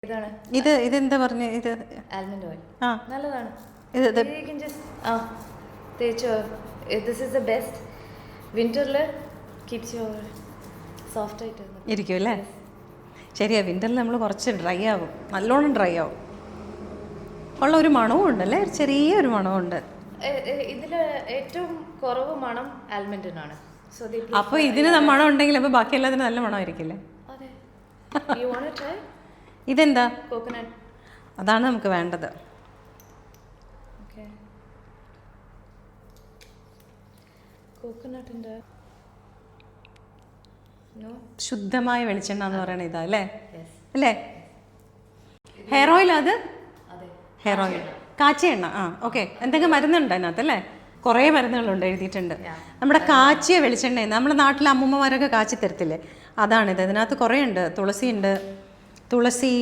ഇതെന്താ പറഞ്ഞ ഇത് ആൽമണ്ട് ഓയിൽ ആ നല്ലതാണ്. ഇത് You can just തേച്ചോ. This is the best. വിന്ററിൽ കീപ്സ് യു സോഫ്റ്റ് ആയിട്ട് ഇരിക്കും അല്ലേ? ശരിയാ, വിന്ററിൽ നമ്മൾ കുറച്ച് ഡ്രൈ ആവും, നല്ലോണം ഡ്രൈ ആവും. ഉള്ള ഒരു മണവും ഉണ്ടല്ലേ, ചെറിയൊരു മണവും ഉണ്ട്. ഇതിൽ ഏറ്റവും കുറവ് മണം ആൽമണ്ടിനാണ്. അപ്പോൾ ഇതിന് മണം ഉണ്ടെങ്കിൽ അപ്പോൾ ബാക്കി എല്ലാത്തിനും നല്ല മണമായിരിക്കില്ലേ? അതെ. You want to try? ഇതെന്താ? കോക്കനട്ട്. അതാണ് നമുക്ക് വേണ്ടത്. ഓക്കെ, കോക്കനട്ടിൻ്റെ ശുദ്ധമായ വെളിച്ചെണ്ണ എന്ന് പറയണ ഇതാ അല്ലേ? അല്ലേ? ഹെയർ ഓയിൽ അത്? ഹെയർ ഓയിൽ, കാച്ചിയ എണ്ണ. ആ ഓക്കെ. എന്തെങ്കിലും മരുന്നുണ്ട് അതിനകത്ത് അല്ലേ? കുറേ മരുന്നുകളുണ്ട്, എഴുതിയിട്ടുണ്ട്. നമ്മുടെ കാച്ചിയ വെളിച്ചെണ്ണ നമ്മുടെ നാട്ടിലെ അമ്മൂമ്മമാരൊക്കെ കാച്ചി തരത്തില്ലേ, അതാണിത്. ഇതിനകത്ത് കുറേ ഉണ്ട്. തുളസി,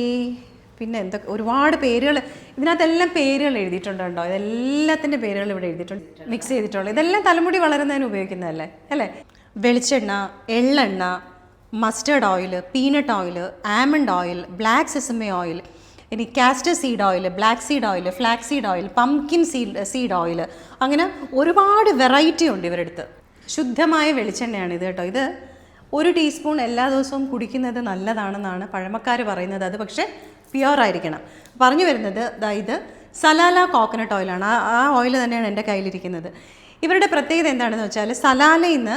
പിന്നെ എന്തൊക്കെ ഒരുപാട് പേരുകൾ ഇതിനകത്തെല്ലാം പേരുകൾ എഴുതിയിട്ടുണ്ട് കേട്ടോ. ഇതെല്ലാത്തിൻ്റെ പേരുകൾ ഇവിടെ എഴുതിയിട്ടുണ്ട്, മിക്സ് ചെയ്തിട്ടുള്ളത്. ഇതെല്ലാം തലമുടി വളരുന്നതിന് ഉപയോഗിക്കുന്നതല്ലേ അല്ലേ? വെളിച്ചെണ്ണ, എള്ളെണ്ണ, mustard oil, peanut oil, almond oil, black sesame oil, ഇനി castor seed oil, black seed oil, flax seed oil, pumpkin seed oil, അങ്ങനെ ഒരുപാട് വെറൈറ്റി ഉണ്ട് ഇവരുടെ അടുത്ത്. ശുദ്ധമായ വെളിച്ചെണ്ണയാണ് ഇത് കേട്ടോ. ഇത് 1 ടീസ്പൂൺ എല്ലാ ദിവസവും കുടിക്കുന്നത് നല്ലതാണെന്നാണ് പഴമക്കാർ പറയുന്നത്. അത് പക്ഷേ പ്യുവർ ആയിരിക്കണം. പറഞ്ഞു വരുന്നത് ഇത് സലാല കോക്കനട്ട് ഓയിലാണ്. ആ ഓയിൽ തന്നെയാണ് എൻ്റെ കയ്യിലിരിക്കുന്നത്. ഇവരുടെ പ്രത്യേകത എന്താണെന്ന് വെച്ചാൽ, സലാലയിൽ നിന്ന്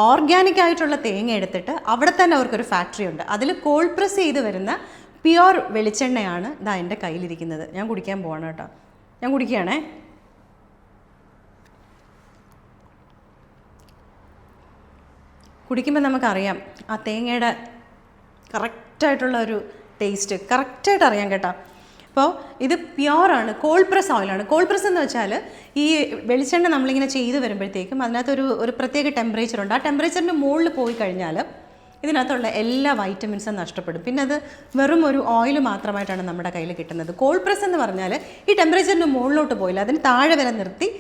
ഓർഗാനിക് ആയിട്ടുള്ള തേങ്ങ എടുത്തിട്ട് അവിടെ തന്നെ അവർക്കൊരു ഫാക്ടറി ഉണ്ട്. അതിൽ കോൾഡ് പ്രസ് ചെയ്ത് വരുന്ന പ്യുവർ വെളിച്ചെണ്ണയാണ് ഇതാ എൻ്റെ കയ്യിലിരിക്കുന്നത്. ഞാൻ കുടിക്കാൻ പോവാണ് കേട്ടോ. ഞാൻ കുടിക്കുകയാണേ. കുടിക്കുമ്പോൾ നമുക്കറിയാം ആ തേങ്ങയുടെ കറക്റ്റായിട്ടുള്ള ഒരു ടേസ്റ്റ് കറക്റ്റായിട്ട് അറിയാം കേട്ടോ. അപ്പോൾ ഇത് പ്യുവറാണ്, കോൾഡ് പ്രസ് ഓയിലാണ്. കോൾഡ് പ്രസ് എന്ന് വെച്ചാൽ ഈ വെളിച്ചെണ്ണ നമ്മളിങ്ങനെ ചെയ്ത് വരുമ്പോഴത്തേക്കും അതിനകത്തൊരു ഒരു പ്രത്യേക ടെമ്പറേച്ചറുണ്ട്. ആ ടെമ്പറേച്ചറിൻ്റെ മുകളിൽ പോയി കഴിഞ്ഞാൽ ഇതിനകത്തുള്ള എല്ലാ വൈറ്റമിൻസും നഷ്ടപ്പെടും. പിന്നെ അത് വെറും ഒരു ഓയിൽ മാത്രമായിട്ടാണ് നമ്മുടെ കയ്യിൽ കിട്ടുന്നത്. കോൾഡ് പ്രസ് എന്ന് പറഞ്ഞാൽ ഈ ടെമ്പറേച്ചറിൻ്റെ മുകളിലോട്ട് പോയില്ല, അതിന് താഴെ വരെ നിർത്തി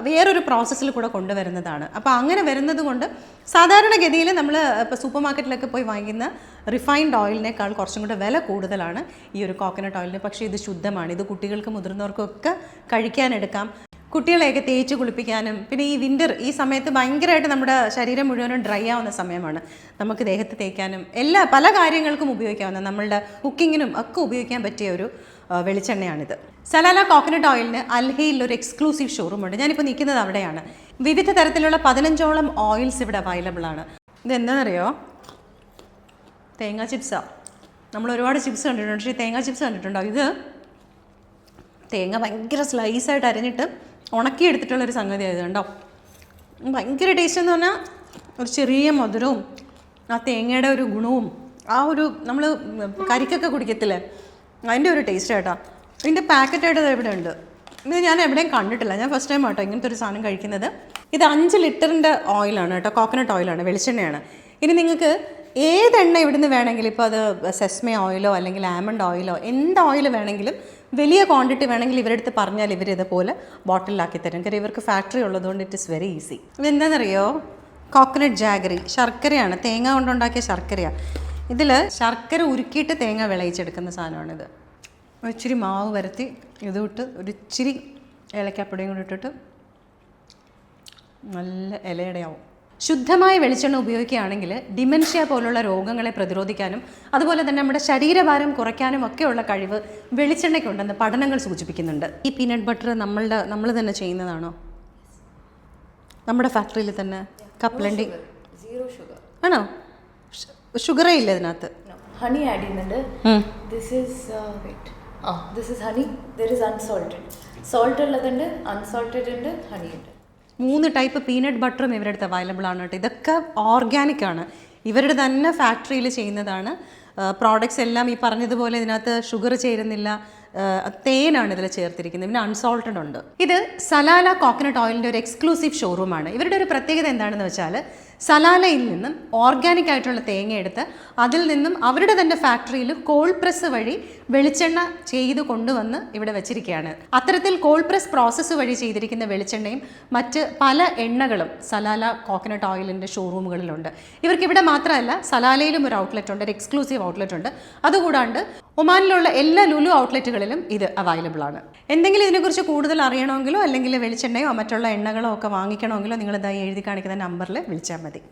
വേറൊരു പ്രോസസ്സിൽ കൂടെ കൊണ്ടുവരുന്നതാണ്. അപ്പോൾ അങ്ങനെ വരുന്നത് കൊണ്ട് സാധാരണഗതിയിൽ നമ്മൾ ഇപ്പോൾ സൂപ്പർ മാർക്കറ്റിലൊക്കെ പോയി വാങ്ങിക്കുന്ന റിഫൈൻഡ് ഓയിലിനേക്കാൾ കുറച്ചും കൂടെ വില കൂടുതലാണ് ഈ ഒരു കോക്കനട്ട് ഓയിലിന്. പക്ഷേ ഇത് ശുദ്ധമാണ്. ഇത് കുട്ടികൾക്ക് മുതിർന്നവർക്കൊക്കെ കഴിക്കാനെടുക്കാം. കുട്ടികളെയൊക്കെ തേച്ച് കുളിപ്പിക്കാനും, പിന്നെ ഈ വിൻ്റർ ഈ സമയത്ത് ഭയങ്കരമായിട്ട് നമ്മുടെ ശരീരം മുഴുവനും ഡ്രൈ ആവുന്ന സമയമാണ്. നമുക്ക് ദേഹത്ത് തേക്കാനും പല കാര്യങ്ങൾക്കും ഉപയോഗിക്കാവുന്ന, നമ്മളുടെ കുക്കിങ്ങിനും ഒക്കെ ഉപയോഗിക്കാൻ പറ്റിയ ഒരു വെളിച്ചെണ്ണയാണിത്. സലാല കോക്കനട്ട് ഓയിലിന് അൽഹയിൽ ഒരു എക്സ്ക്ലൂസീവ് ഷോറൂം ഉണ്ട്. ഞാനിപ്പോൾ നിൽക്കുന്നത് അവിടെയാണ്. വിവിധ തരത്തിലുള്ള 15ഓളം ഓയിൽസ് ഇവിടെ അവൈലബിൾ ആണ്. ഇതെന്താണെന്നറിയോ? തേങ്ങാ ചിപ്സാണ്. നമ്മൾ ഒരുപാട് ചിപ്സ് കണ്ടിട്ടുണ്ട്, പക്ഷേ തേങ്ങാ ചിപ്സ് കണ്ടിട്ടുണ്ടോ? ഇത് തേങ്ങ ഭയങ്കര സ്ലൈസായിട്ട് അരിഞ്ഞിട്ട് ഉണക്കിയെടുത്തിട്ടുള്ളൊരു സംഗതി ആയത് കണ്ടോ. ഭയങ്കര ടേസ്റ്റ് എന്ന് പറഞ്ഞാൽ ഒരു ചെറിയ മധുരവും ആ തേങ്ങയുടെ ഒരു ഗുണവും ആ ഒരു നമ്മൾ കരിക്കൊക്കെ കുടിക്കത്തില്ലേ, അതിൻ്റെ ഒരു ടേസ്റ്റ് കേട്ടോ. ഇതിൻ്റെ പാക്കറ്റായിട്ട് ഇവിടെ ഉണ്ട്. ഇത് ഞാൻ എവിടെയും കണ്ടിട്ടില്ല, ഞാൻ ഫസ്റ്റ് ടൈം കേട്ടോ ഇങ്ങനത്തെ ഒരു സാധനം കഴിക്കുന്നത്. ഇത് 5 ലിറ്ററിൻ്റെ ഓയിലാണ് കേട്ടോ, കോക്കനട്ട് ഓയിലാണ്, വെളിച്ചെണ്ണയാണ്. ഇനി നിങ്ങൾക്ക് ഏതെണ്ണ ഇവിടുന്ന് വേണമെങ്കിലും, ഇപ്പോൾ അത് സെസ്മേ ഓയിലോ അല്ലെങ്കിൽ ആമണ്ട് ഓയിലോ എന്ത് ഓയിൽ വേണമെങ്കിലും വലിയ ക്വാണ്ടിറ്റി വേണമെങ്കിൽ ഇവരെടുത്ത് പറഞ്ഞാൽ ഇവർ ഇതുപോലെ ബോട്ടിലാക്കി തരും. കാര്യം ഇവർക്ക് ഫാക്ടറി ഉള്ളതുകൊണ്ട് ഇറ്റ് ഇസ് വെരി ഈസി. ഇതെന്താണെന്നറിയോ? കോക്കനട്ട് ജാഗറി, ശർക്കരയാണ്, തേങ്ങ കൊണ്ടുണ്ടാക്കിയ ശർക്കരയാണ്. ഇതിൽ ശർക്കര ഉരുക്കിയിട്ട് തേങ്ങ വിളയിച്ചെടുക്കുന്ന സാധനമാണിത്. ഇച്ചിരി മാവ് വരത്തി ഇതിട്ട് ഒരു ഇച്ചിരി ഏലക്കാപ്പൊടിയും കൂടി ഇട്ടിട്ട് നല്ല ഇലയുടെയാവും. ശുദ്ധമായ വെളിച്ചെണ്ണ ഉപയോഗിക്കുകയാണെങ്കിൽ ഡിമെൻഷ്യ പോലുള്ള രോഗങ്ങളെ പ്രതിരോധിക്കാനും അതുപോലെ തന്നെ നമ്മുടെ ശരീരഭാരം കുറയ്ക്കാനും ഒക്കെയുള്ള കഴിവ് വെളിച്ചെണ്ണയ്ക്കുണ്ടെന്ന് പഠനങ്ങൾ സൂചിപ്പിക്കുന്നുണ്ട്. ഈ പീനട്ട് ബട്ടർ നമ്മൾ തന്നെ ചെയ്യുന്നതാണോ? നമ്മുടെ ഫാക്ടറിയിൽ തന്നെ കപ്ലണ്ടി? സീറോ ഷുഗർ ആണോ? ഷുഗറേ ഇല്ല ഇതിനകത്ത്. ഹണി ആഡ് ചെയ്യുന്നുണ്ട്. This is honey. There is unsalted. Salt ഉള്ളതുണ്ട്, അൺസോൾട്ടഡ് ഉണ്ട്, ഹണി ഉണ്ട്. 3 ടൈപ്പ് പീനട്ട് ബട്ടറും ഇവരുടെ അടുത്ത് അവൈലബിൾ ആണ് കേട്ടോ. ഇതൊക്കെ ഓർഗാനിക് ആണ്, ഇവരുടെ തന്നെ ഫാക്ടറിയിൽ ചെയ്യുന്നതാണ്. പ്രോഡക്ട്സ് എല്ലാം ഈ പറഞ്ഞതുപോലെ ഇതിനകത്ത് ഷുഗർ ചേരുന്നില്ല, തേനാണ് ഇതിൽ ചേർത്തിരിക്കുന്നത്, പിന്നെ അൺസോൾട്ടഡ് ഉണ്ട്. ഇത് സലാല കോക്കനട്ട് ഓയിലിൻ്റെ ഒരു എക്സ്ക്ലൂസീവ് ഷോറൂമാണ്. ഇവരുടെ ഒരു പ്രത്യേകത എന്താണെന്ന് വെച്ചാൽ, സലാലയിൽ നിന്നും ഓർഗാനിക് ആയിട്ടുള്ള തേങ്ങ എടുത്ത് അതിൽ നിന്നും അവരുടെ തന്നെ ഫാക്ടറിയിൽ കോൾഡ് പ്രസ് വഴി വെളിച്ചെണ്ണ ചെയ്ത് കൊണ്ടുവന്ന് ഇവിടെ വെച്ചിരിക്കുകയാണ്. അത്തരത്തിൽ കോൾഡ് പ്രസ് പ്രോസസ്സ് വഴി ചെയ്തിരിക്കുന്ന വെളിച്ചെണ്ണയും മറ്റ് പല എണ്ണകളും സലാല കോക്കനട്ട് ഓയിലിൻ്റെ ഷോറൂമുകളിലുണ്ട്. ഇവർക്ക് ഇവിടെ മാത്രമല്ല, സലാലയിലും ഒരു ഔട്ട്ലെറ്റ് ഉണ്ട്, ഒരു എക്സ്ക്ലൂസീവ് ഔട്ട്ലെറ്റ് ഉണ്ട്. അതുകൂടാണ്ട് ഒമാനിലുള്ള എല്ലാ ലുലു ഔട്ട്ലെറ്റുകളിലും ഇത് അവൈലബിൾ ആണ്. എന്തെങ്കിലും ഇതിനെക്കുറിച്ച് കൂടുതൽ അറിയണമെങ്കിലോ അല്ലെങ്കിൽ വെളിച്ചെണ്ണയോ മറ്റുള്ള എണ്ണകളോ ഒക്കെ വാങ്ങിക്കണമെങ്കിലോ നിങ്ങൾ ഇതായി എഴുതി കാണിക്കുന്ന നമ്പറിൽ വിളിച്ചാൽ മതി.